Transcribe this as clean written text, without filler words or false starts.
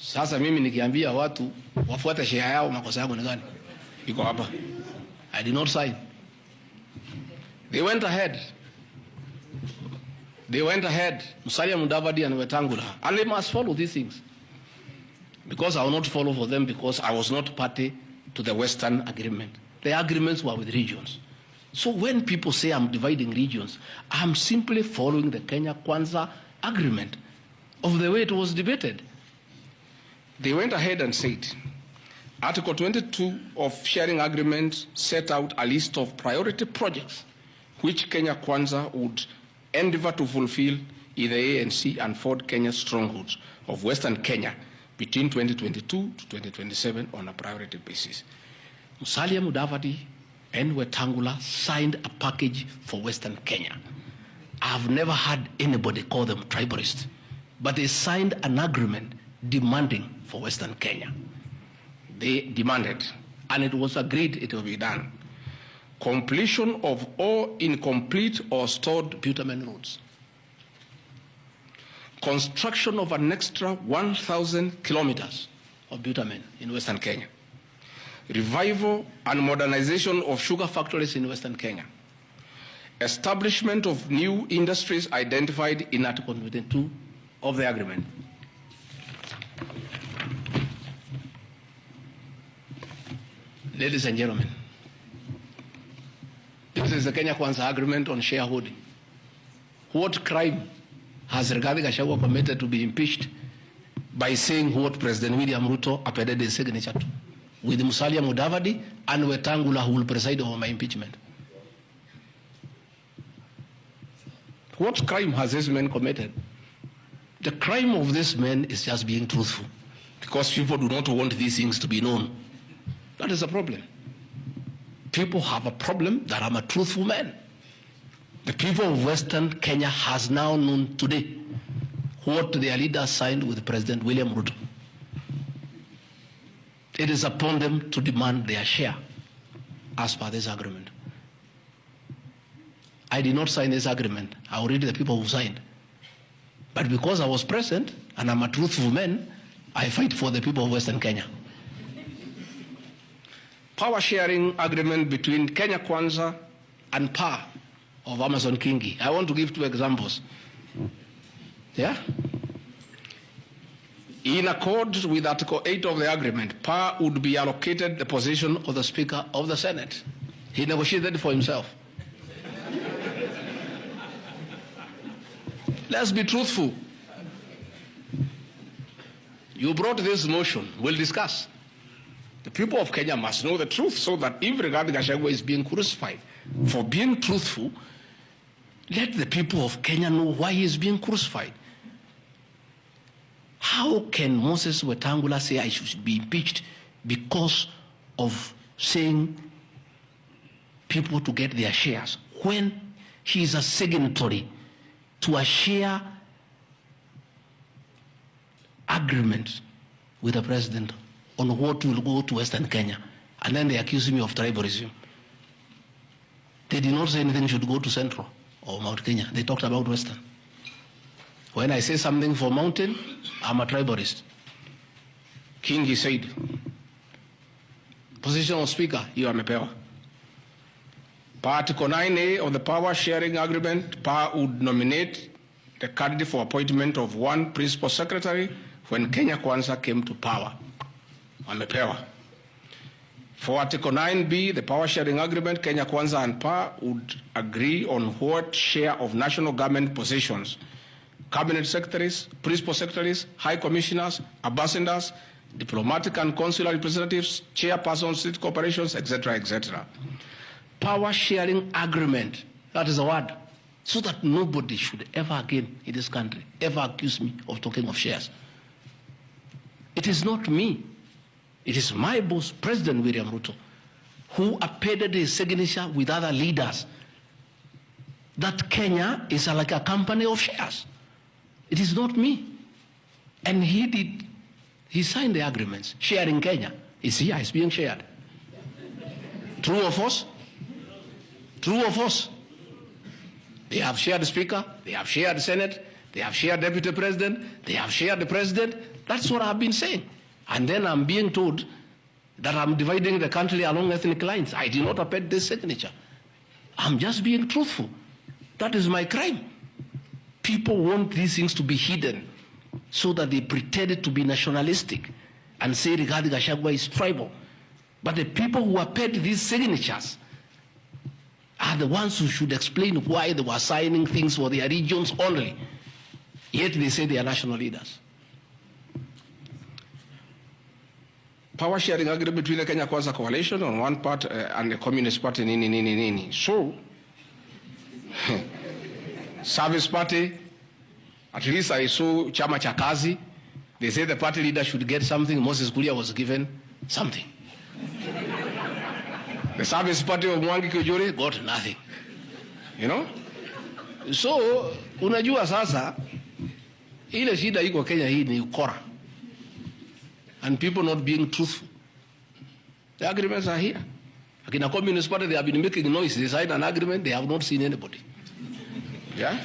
Sasa mimi nikiambia watu wafuate sheria yao, makosa yangu ni gani? Iko hapa. I did not sign. They went ahead. Musalia Mudavadi and Wetangula. And they must follow these things. Because I will not follow for them because I was not party to the Western agreement. The agreements were with regions. So when people say I'm dividing regions, I'm simply following the Kenya Kwanza agreement of the way it was debated. They went ahead and said, Article 22 of sharing agreement set out a list of priority projects which Kenya Kwanza would endeavor to fulfill in the ANC and Ford Kenya strongholds of Western Kenya between 2022 to 2027 on a priority basis. Musalia Mudavadi and Wetangula signed a package for Western Kenya. I've never had anybody call them tribalists, but they signed an agreement demanding for Western Kenya. They demanded, and it was agreed it will be done. Completion of all incomplete or stored bitumen roads. Construction of an extra 1,000 kilometers of bitumen in Western Kenya. Revival and modernization of sugar factories in Western Kenya. Establishment of new industries identified in Article 22 of the agreement. Ladies and gentlemen, this is the Kenya Kwanza agreement on shareholding. What crime has Gachagua committed to be impeached by saying what President William Ruto appended his signature to, with Musalia Mudavadi and Wetangula who will preside over my impeachment? What crime has this man committed? The crime of this man is just being truthful, because people do not want these things to be known. That is the problem. People have a problem that I'm a truthful man. The people of Western Kenya has now known today what their leaders signed with President William Ruto. It is upon them to demand their share as per this agreement. I did not sign this agreement. I will read the people who signed. But because I was present and I'm a truthful man, I fight for the people of Western Kenya. Power sharing agreement between Kenya Kwanza and PA of Amason Kingi. I want to give two examples. Yeah? In accord with Article 8 of the agreement, PA would be allocated the position of the Speaker of the Senate. He negotiated for himself. Let's be truthful. You brought this motion. We'll discuss. The people of Kenya must know the truth so that if Rigathi Gachagua is being crucified for being truthful, let the people of Kenya know why he is being crucified. How can Moses Wetangula say I should be impeached because of saying people to get their shares when he is a signatory to a share agreement with the president on what will go to Western Kenya, and then they accuse me of tribalism? They did not say anything should go to Central or Mount Kenya. They talked about Western. When I say something for Mountain, I'm a tribalist. Kingi said, position of Speaker, you are mepewa. Article 9A of the Power Sharing Agreement, PA would nominate the candidate for appointment of one principal secretary when Kenya Kwanza came to power. Amepewa. For Article 9B, the Power Sharing Agreement, Kenya Kwanza and PA would agree on what share of national government positions, cabinet secretaries, principal secretaries, high commissioners, ambassadors, diplomatic and consular representatives, chairpersons, state corporations, etc., etc. Power sharing agreement, that is a word, so that nobody should ever again in this country ever accuse me of talking of shares. It is not me. It is my boss, President William Ruto, who appended his signature with other leaders that Kenya is like a company of shares. It is not me. And he signed the agreements. Sharing Kenya is here, it's being shared. True or false? True or false? They have shared the Speaker, they have shared the Senate, they have shared Deputy President, they have shared the President. That's what I've been saying. And then I'm being told that I'm dividing the country along ethnic lines. I did not append this signature. I'm just being truthful. That is my crime. People want these things to be hidden so that they pretend to be nationalistic and say Rigathi Gachagua is tribal. But the people who append these signatures are the ones who should explain why they were signing things for their regions only. Yet they say they are national leaders. Power sharing agreement between the Kenya Kwanza coalition on one part and the Communist Party nini. So, Service Party, at least I saw Chama cha Kazi. They say the party leader should get something. Moses Kuria was given something. The Service Party of Mwangi Kujore got nothing. You know? So, unajua sasa, ile shida iko Kenya hii ni ukora. And people not being truthful. The agreements are here. Like in a Communist Party, they have been making noise. They signed an agreement, they have not seen anybody. Yeah?